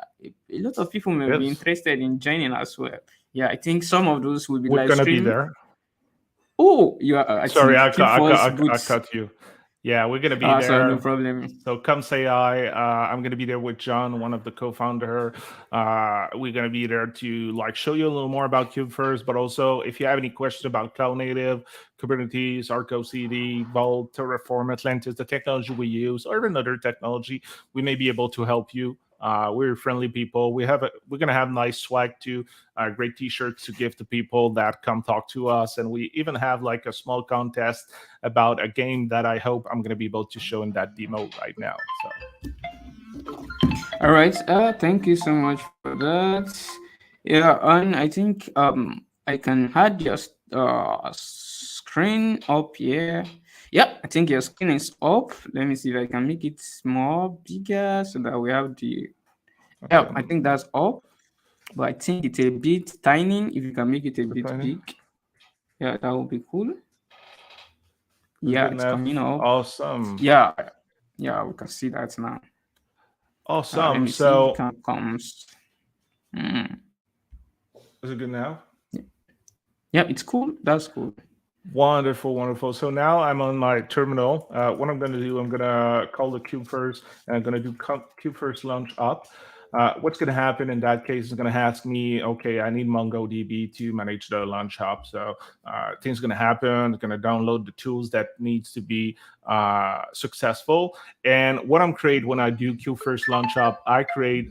lot of people may be Yes, interested in joining as well. Yeah, I think some of those will be we're live gonna be streaming. there. Oh, you are at Sorry, the Keep First I booth. cut you. Yeah, we're gonna be So no there. problem. So come say hi. I'm gonna be there with John, one of the co-founder. We're gonna be there to like show you a little more about Kubefirst, but also if you have any questions about cloud native, Kubernetes, Arco CD, Vault, Terraform, Atlantis, the technology we use, or even other technology, we may be able to help you. We're friendly people. We're gonna have nice swag too, great T-shirts to give to people that come talk to us, and we even have like a small contest about a game that I hope I'm gonna be able to show in that demo right now. So, All right. Thank you so much for that. Yeah, and I think I can add your screen up here. Yeah, I think your screen is up. Let me see if I can make it more bigger so that we have the. okay, Yeah, I think that's up, but I think it's a bit tiny. If you can make it a bit tiny. big, yeah, that would be cool. Is it Yeah, good it's enough? coming up. Awesome, Yeah, yeah, we can see that now. Let awesome. me see if it So, can comes. Mm. is it good now? Yeah, it's cool. That's cool. Wonderful, wonderful. So now I'm on my terminal. What I'm going to do, I'm going to call the Kubefirst, and I'm going to do Kubefirst launch up. What's going to happen in that case is going to ask me, okay, I need MongoDB to manage the launch hub. So things going to happen. It's going to download the tools that needs to be successful. And what I'm create when I do Kubefirst launch up, I create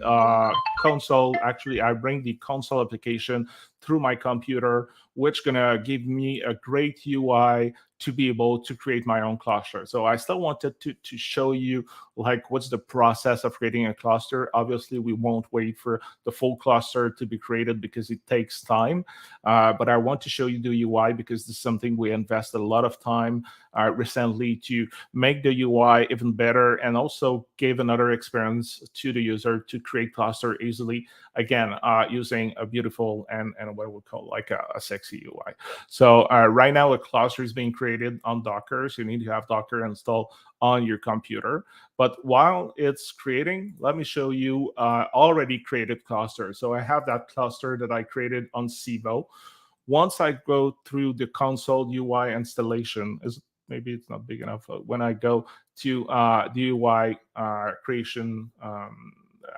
console. Actually, I bring the console application through my computer, which gonna give me a great UI to be able to create my own cluster. So I still wanted to show you like what's the process of creating a cluster. Obviously, we won't wait for the full cluster to be created because it takes time. But I want to show you the UI because this is something we invested a lot of time recently to make the UI even better and also give another experience to the user to create cluster easily. Again, using a beautiful and what we call like a sexy UI. So right now a cluster is being created on Docker. So you need to have Docker installed on your computer. But while it's creating, let me show you already created cluster. So I have that cluster that I created on Cibo. Once I go through the console UI installation, maybe it's not big enough. When I go to the UI creation,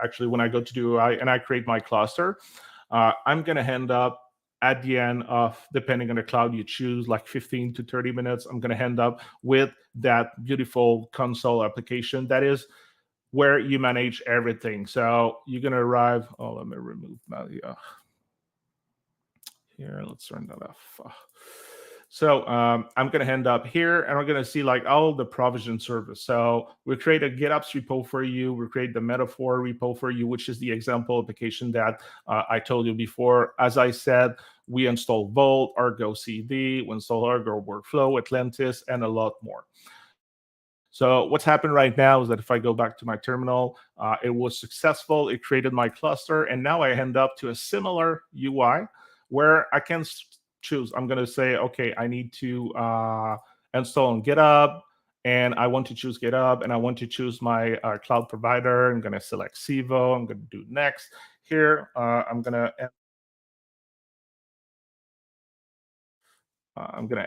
actually when I go to the UI and I create my cluster, I'm going to end up at the end of, depending on the cloud you choose, like 15 to 30 minutes, I'm going to end up with that beautiful console application that is where you manage everything. So you're going to arrive. Oh, let me remove that. Here, let's turn that off. So I'm going to end up here and we're going to see like all the provision service. So we create a GitOps repo for you. We create the metaphor repo for you, which is the example application that I told you before. As I said, we install Vault, Argo CD, we install Argo Workflow, Atlantis, and a lot more. So what's happened right now is that if I go back to my terminal, it was successful. It created my cluster. And now I end up to a similar UI where I can choose. I'm going to say, okay, I need to install on GitHub, and I want to choose GitHub, and I want to choose my cloud provider. I'm going to select Civo. I'm going to do next. Here, I'm going to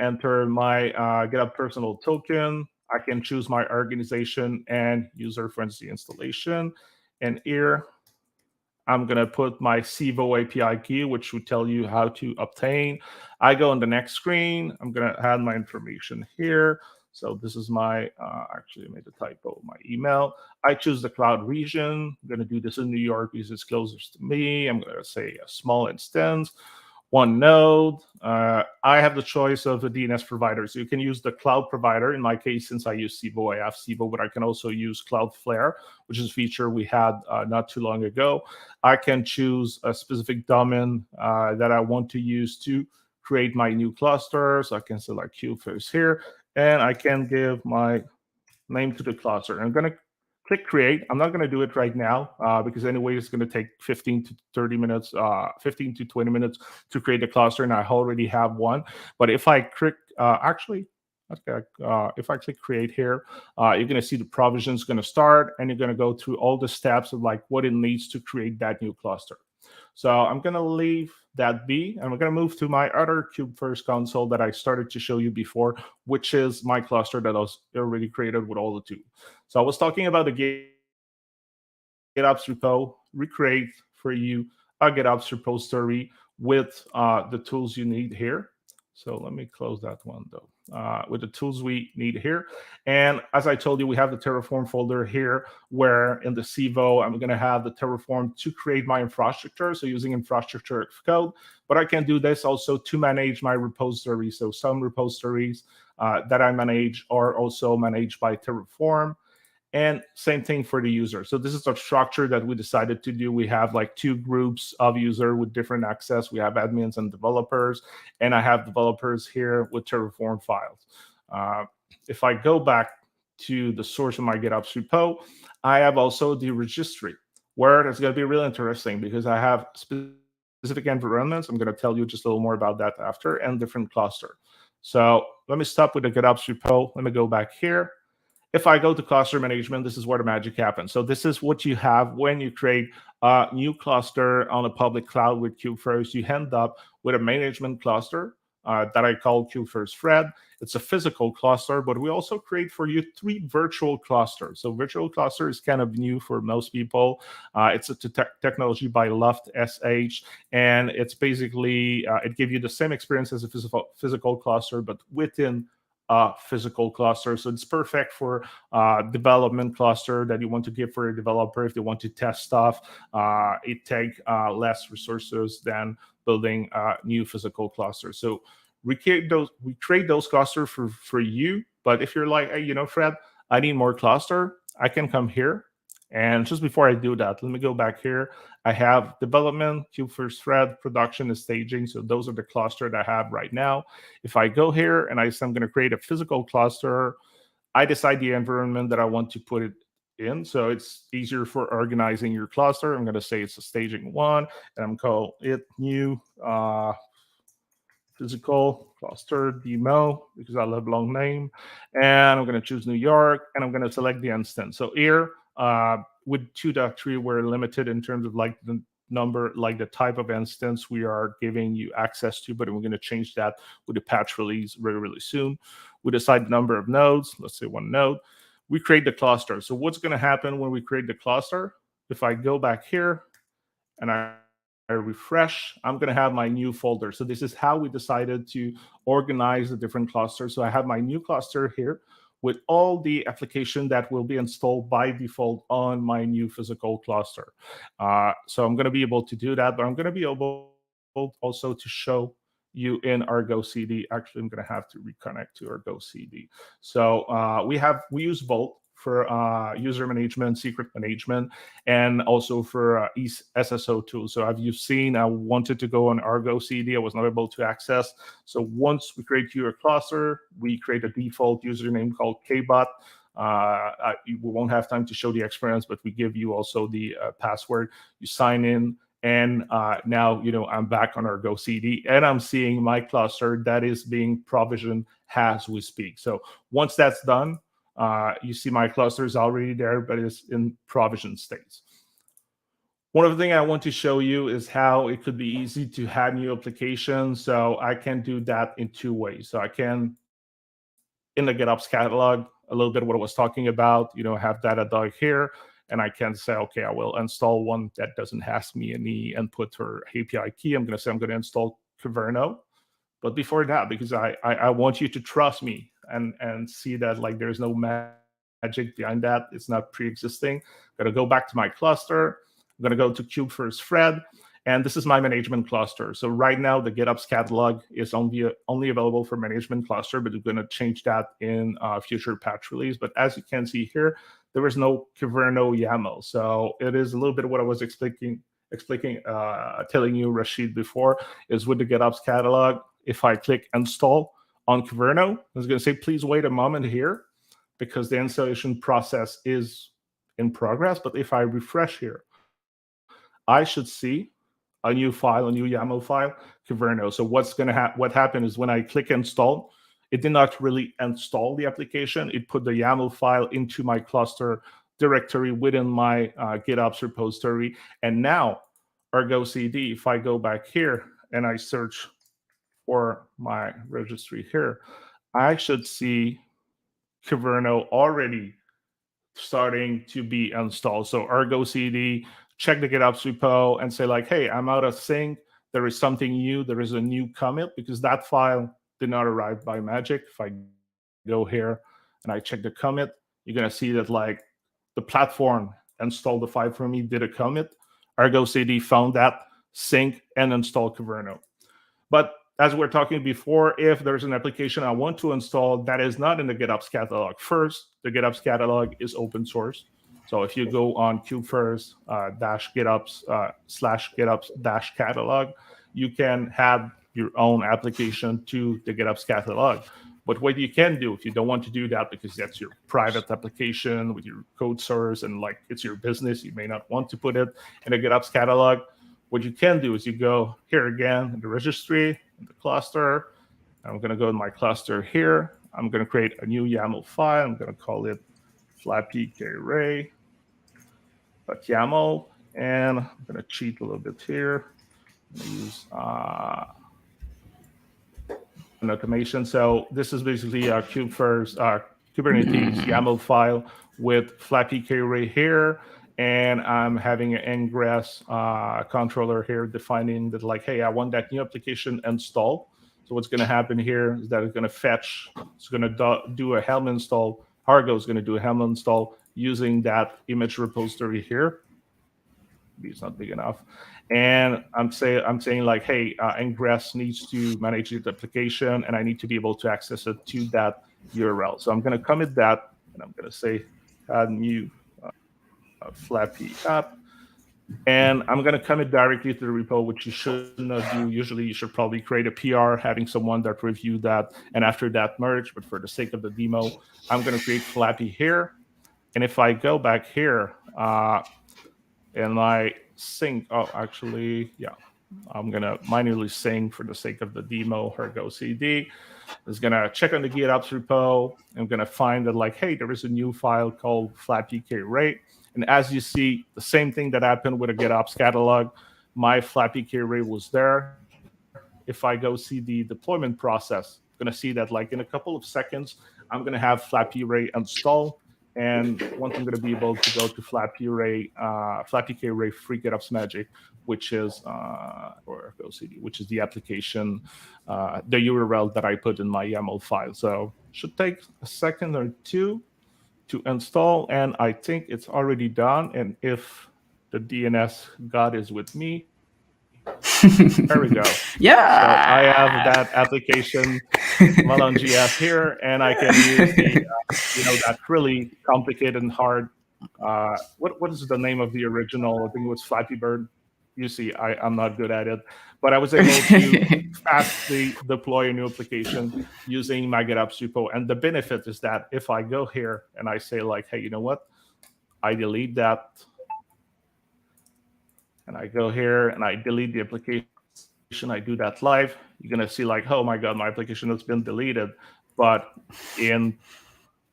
enter my GitHub personal token. I can choose my organization and user-friendly installation. And here, I'm going to put my Civo API key, which would tell you how to obtain. I go on the next screen. I'm going to add my information here. So this is my, actually I made a typo, my email. I choose the cloud region. I'm going to do this in New York because it's closest to me. I'm going to say a small instance. One node. I have the choice of the DNS provider. So you can use the cloud provider. In my case, since I use Civo, I have Civo, but I can also use Cloudflare, which is a feature we had not too long ago. I can choose a specific domain that I want to use to create my new cluster. So I can select Kubefirst here, and I can give my name to the cluster. I'm going to click create. I'm not going to do it right now because anyway, it's going to take 15 to 30 minutes, 15 to 20 minutes to create a cluster, and I already have one. But if I click, if I click create here, you're going to see the provisions going to start, and you're going to go through all the steps of like what it needs to create that new cluster. So I'm going to leave that be, and we're going to move to my other Kubefirst console that I started to show you before, which is my cluster that was already created with all the tools. So I was talking about the GitOps repo, recreate for you a GitOps repository with the tools you need here. So let me close that one though. With the tools we need here. And as I told you, we have the Terraform folder here where in the Civo, I'm going to have the Terraform to create my infrastructure. So using infrastructure code, but I can do this also to manage my repositories. So some repositories that I manage are also managed by Terraform. And same thing for the user. So this is a structure that we decided to do. We have like two groups of user with different access. We have admins and developers, and I have developers here with Terraform files. If I go back to the source of my GitOps repo, I have also the registry, where it's going to be really interesting because I have specific environments. I'm going to tell you just a little more about that after, and different cluster. So let me stop with the GitOps repo. Let me go back here. If I go to cluster management, this is where the magic happens. So this is what you have when you create a new cluster on a public cloud with Kubefirst. You end up with a management cluster that I call Kubefirst Fred. It's a physical cluster, but we also create for you 3 virtual clusters. So virtual cluster is kind of new for most people. It's a technology by Luft SH, and it's basically, it gives you the same experience as a physical cluster, but within physical cluster. So it's perfect for development cluster that you want to give for a developer if they want to test stuff. It takes less resources than building a new physical cluster. So we create those clusters for you. But if you're like, hey, you know, Fred, I need more cluster, I can come here. And just before I do that, let me go back here. I have development, Kubefirst Thread, production, and staging. So those are the cluster that I have right now. If I go here and I'm going to create a physical cluster, I decide the environment that I want to put it in. So it's easier for organizing your cluster. I'm going to say it's a staging 1, and I'm call it new physical cluster demo because I love long name. And I'm going to choose New York, and I'm going to select the instance. So here, with 2.3, we're limited in terms of like the number, like the type of instance we are giving you access to, but we're going to change that with the patch release really, really soon. We decide the number of nodes, let's say 1 node. We create the cluster. So what's going to happen when we create the cluster? If I go back here and I refresh, I'm going to have my new folder. So this is how we decided to organize the different clusters. So I have my new cluster here with all the application that will be installed by default on my new physical cluster. So I'm going to be able to do that, but I'm going to be able also to show you in Argo CD. Actually, I'm going to have to reconnect to Argo CD. So we use Vault for user management, secret management, and also for SSO tools. So as you've seen, I wanted to go on Argo CD. I was not able to access. So once we create your cluster, we create a default username called KBot. We won't have time to show the experience, but we give you also the password. You sign in, And now, I'm back on Argo CD, and I'm seeing my cluster that is being provisioned as we speak. So once that's done, you see my cluster is already there, but it's in provision states. One of the things I want to show you is how it could be easy to add new applications. So I can do that in 2 ways. So I can, in the GitOps catalog, a little bit what I was talking about, have Datadog here, and I can say, okay, I will install one that doesn't ask me any input or API key. I'm going to say I'm going to install Kubernetes. But before that, because I want you to trust me and see that like there's no magic behind that, it's not pre-existing. I'm going to go back to my cluster. I'm going to go to Kubefirst thread, and this is my management cluster. So right now, the GitOps catalog is only available for management cluster, but we're going to change that in future patch release. But as you can see here, there is no Kubernetes YAML. So it is a little bit of what I was telling you, Rashid, before, is with the GitOps catalog. If I click install on Kubernetes, it's going to say, please wait a moment here, because the installation process is in progress. But if I refresh here, I should see a new file, a new YAML file, Kubernetes. So what happened is when I click install, it did not really install the application. It put the YAML file into my cluster directory within my GitOps repository. And now Argo CD, if I go back here and I search for my registry here, I should see Kubernetes already starting to be installed. So Argo CD, check the GitOps repo and say like, hey, I'm out of sync. There is something new. There is a new commit, because that file did not arrive by magic. If I go here and I check the commit, you're going to see that like the platform installed the file for me, did a commit. Argo CD found that, sync, and install Kubernetes. But as we were talking before, if there's an application I want to install that is not in the GitOps catalog, first, the GitOps catalog is open source. So if you go on Kubefirst -GitOps /GitOps -catalog, you can add your own application to the GitOps catalog. But what you can do, if you don't want to do that because that's your private application with your code source and like it's your business, you may not want to put it in the GitOps catalog. What you can do is you go here again in the registry, in the cluster. I'm going to go in my cluster here. I'm going to create a new YAML file. I'm going to call it flappykarray.yaml. And I'm going to cheat a little bit here. I'm going to use an automation. So this is basically a Kubernetes YAML file with flappykarray here. And I'm having an ingress controller here defining that like, hey, I want that new application installed. So what's going to happen here is that it's going to fetch, it's going to do a Helm install. Argo is going to do a Helm install using that image repository here. Maybe it's not big enough. And I'm saying like, hey, ingress needs to manage the application, and I need to be able to access it to that URL. So I'm going to commit that, and I'm going to say add new Flappy app, and I'm going to commit directly to the repo, which you should not do. Usually you should probably create a PR, having someone that review that, and after that merge. But for the sake of the demo, I'm going to create Flappy here. And if I go back here and I sync, I'm going to manually sync for the sake of the demo. Argo CD is going to check on the GitOps repo. I'm going to find that like, hey, there is a new file called flappykarray. And as you see, the same thing that happened with a GitOps catalog, my flappykarray was there. If I go see the deployment process, I'm going to see that like in a couple of seconds, I'm going to have flappykarray installed. And once I'm going to be able to go to flappykarray free GitOps magic, which is which is the application, the URL that I put in my YAML file. So it should take a second or two to install, and I think it's already done. And if the DNS God is with me, there we go. Yeah. So I have that application Malon.js here, and I can use the that really complicated and hard. What is the name of the original? I think it was Flappy Bird. You see, I'm not good at it, but I was able to fastly deploy a new application using my GitOps repo. And the benefit is that if I go here and I say like, hey, you know what? I delete that. and I go here and I delete the application, I do that live, you're going to see like, oh my God, my application has been deleted. But in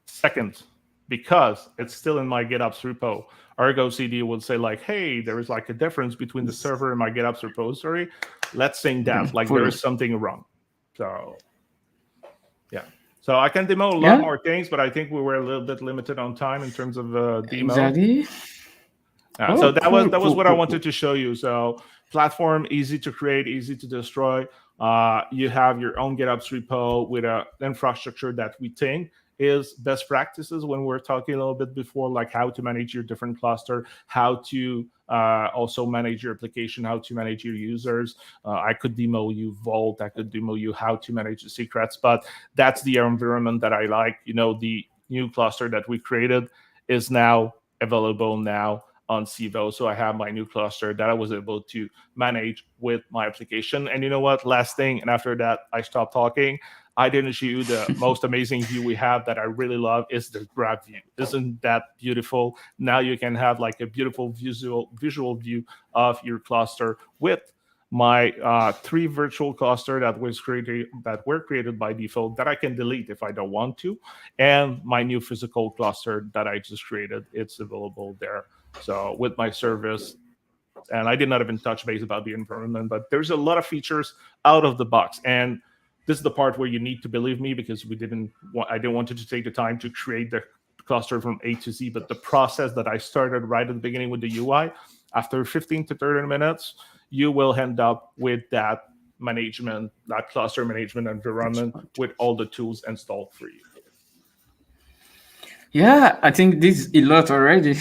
seconds, because it's still in my GitOps repo, Argo CD would say like, hey, there is like a difference between the server and my GitOps repository. Let's sync that. Like there is something wrong. So yeah. So I can demo a lot more things, but I think we were a little bit limited on time in terms of demo. Exactly. So that was what I wanted to show you. So platform, easy to create, easy to destroy. You have your own GitOps repo with an infrastructure that we think is best practices when we're talking a little bit before, like how to manage your different cluster, how to also manage your application, how to manage your users. I could demo you Vault, I could demo you how to manage the secrets, but that's the environment that I like. The new cluster that we created is now available now on Civo. So I have my new cluster that I was able to manage with my application. And you know what? Last thing, and after that, I stopped talking. I didn't show you the most amazing view we have that I really love is the graph view. Isn't that beautiful? Now you can have like a beautiful visual view of your cluster with my 3 virtual cluster that were created by default that I can delete if I don't want to, and my new physical cluster that I just created. It's available there. So with my service, and I did not even touch base about the environment, but there's a lot of features out of the box. And this is the part where you need to believe me, because I didn't want to take the time to create the cluster from A to Z, but the process that I started right at the beginning with the UI, after 15 to 30 minutes, you will end up with that cluster management environment with all the tools installed for you. Yeah, I think this is a lot already.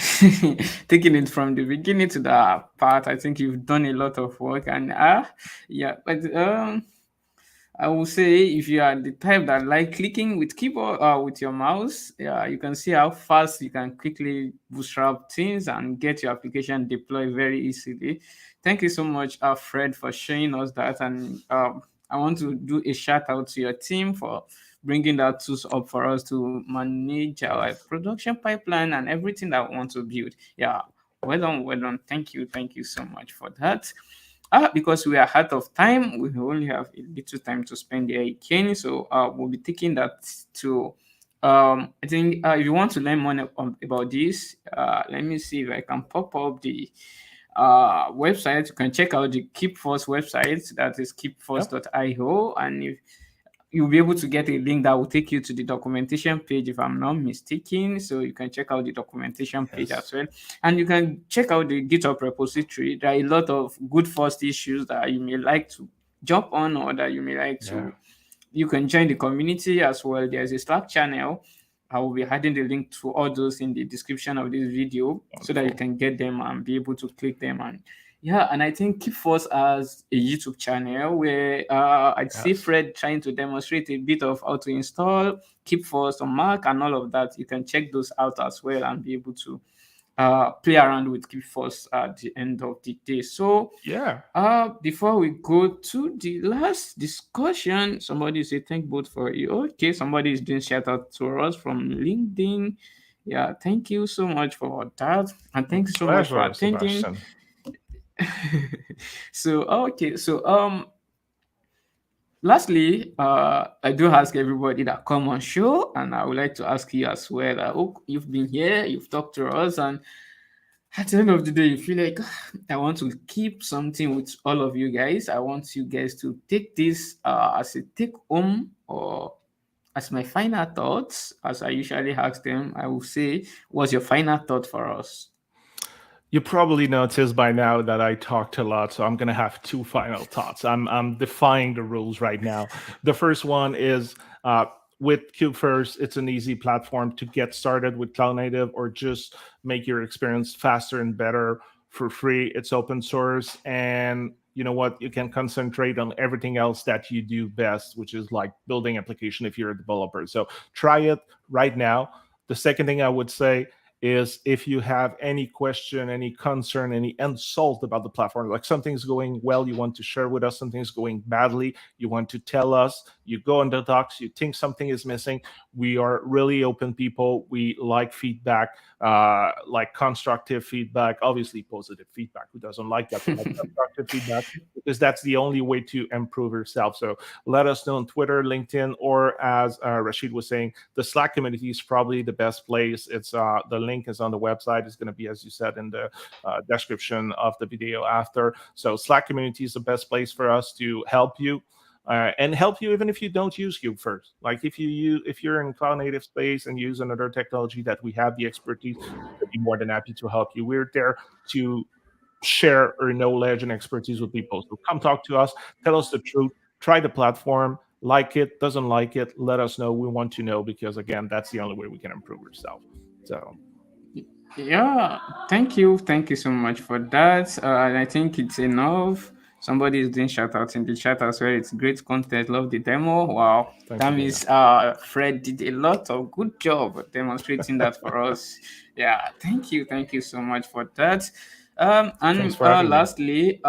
Taking it from the beginning to the part, I think you've done a lot of work, and yeah, but I will say if you are the type that like clicking with keyboard with your mouse, yeah, you can see how fast you can quickly bootstrap things and get your application deployed very easily. Thank you so much, Fred, for showing us that, and I want to do a shout out to your team for bringing that tools up for us to manage our production pipeline and everything that we want to build. Yeah, well done, well done. Thank you so much for that. Because we are out of time, we only have a little time to spend here again. So we'll be taking that to I think if you want to learn more about this, let me see if I can pop up the website. You can check out the Kubefirst website, that is kubefirst.io, and if you'll be able to get a link that will take you to the documentation page, if I'm not mistaken. So you can check out the documentation page as well. And you can check out the GitHub repository. There are a lot of good first issues that you may like to jump on, or that you may like to. You can join the community as well. There's a Slack channel. I will be adding the link to all those in the description of this video so that you can get them and be able to click them. And yeah, and I think Kubefirst has a YouTube channel where I'd see Fred trying to demonstrate a bit of how to install Kubefirst on Mac and all of that. You can check those out as well and be able to play around with Kubefirst at the end of the day. So before we go to the last discussion, somebody say thank both for you. Okay, somebody is doing shout out to us from LinkedIn. Yeah, thank you so much for that, and thank you so much for attending. Lastly, I do ask everybody that come on show, and I would like to ask you as well. You've been here, you've talked to us, and at the end of the day, you feel like I want to keep something with all of you guys. I want you guys to take this as a take home, or as my final thoughts. As I usually ask them, I will say, what's your final thought for us? You probably noticed by now that I talked a lot, so I'm going to have 2 final thoughts. I'm defying the rules right now. The first one is with Kubefirst, it's an easy platform to get started with cloud native, or just make your experience faster and better for free. It's open source, and you know what? You can concentrate on everything else that you do best, which is like building application if you're a developer. So try it right now. The second thing I would say is if you have any question, any concern, any insult about the platform, like something's going well, you want to share with us, something's going badly, you want to tell us, you go on the docs, you think something is missing. We are really open people. We like feedback, like constructive feedback, obviously positive feedback. Who doesn't like that? We like constructive feedback because that's the only way to improve yourself. So let us know on Twitter, LinkedIn, or as Rashid was saying, the Slack community is probably the best place. It's the link is on the website. It's going to be, as you said, in the description of the video after. So Slack community is the best place for us to help you. And help you even if you don't use Kubefirst. Like if you're in cloud native space and use another technology that we have the expertise, we'd be more than happy to help you. We're there to share our knowledge and expertise with people. So come talk to us, tell us the truth, try the platform, like it, doesn't like it, let us know. We want to know because again, that's the only way we can improve ourselves. So Yeah, thank you so much for that. And I think it's enough. Somebody is doing shout out in the chat as well. It's great content. Love the demo. Wow. Thanks That again. means Fred did a lot of good job demonstrating that for us. Yeah, thank you so much for that. Thanks And for having me. lastly,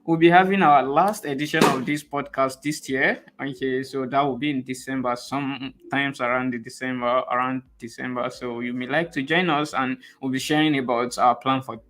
we'll be having our last edition of this podcast this year. Okay, so that will be in December, sometimes around December. So you may like to join us, and we'll be sharing about our plan for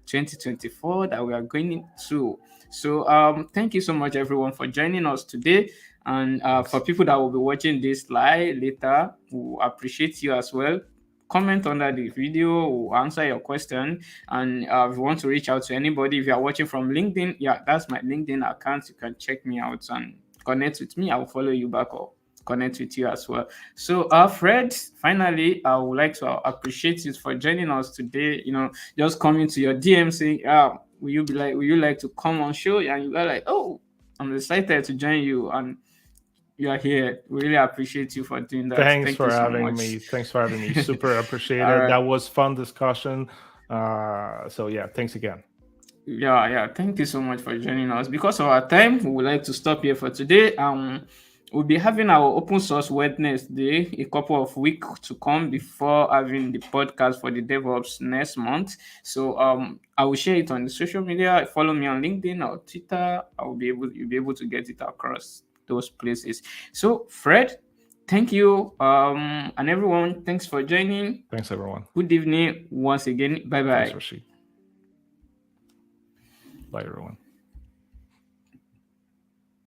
2024 that we are going to. So thank you so much everyone for joining us today. And for people that will be watching this live later, we appreciate you as well. Comment under the video, we'll answer your question. And if you want to reach out to anybody, if you are watching from LinkedIn, yeah, that's my LinkedIn account. You can check me out and connect with me. I will follow you back or connect with you as well. So Fred, finally, I would like to appreciate you for joining us today. Just coming to your DM saying, will you like to come on show? And you are like, oh, I'm excited to join you, and you are here. We really appreciate you for doing that. Thanks Thank for you so having much. me. Thanks for having me. Super appreciate All it. right. That was fun discussion. So yeah, thanks again. Yeah. Thank you so much for joining us. Because of our time, we would like to stop here for today. We'll be having our open source Wednesday a couple of weeks to come before having the podcast for the DevOps next month. So I will share it on the social media. Follow me on LinkedIn or Twitter. You'll be able to get it across those places. So Fred, thank you. And everyone, thanks for joining. Thanks everyone. Good evening once again. Bye bye. Thanks, Rashid. Bye everyone.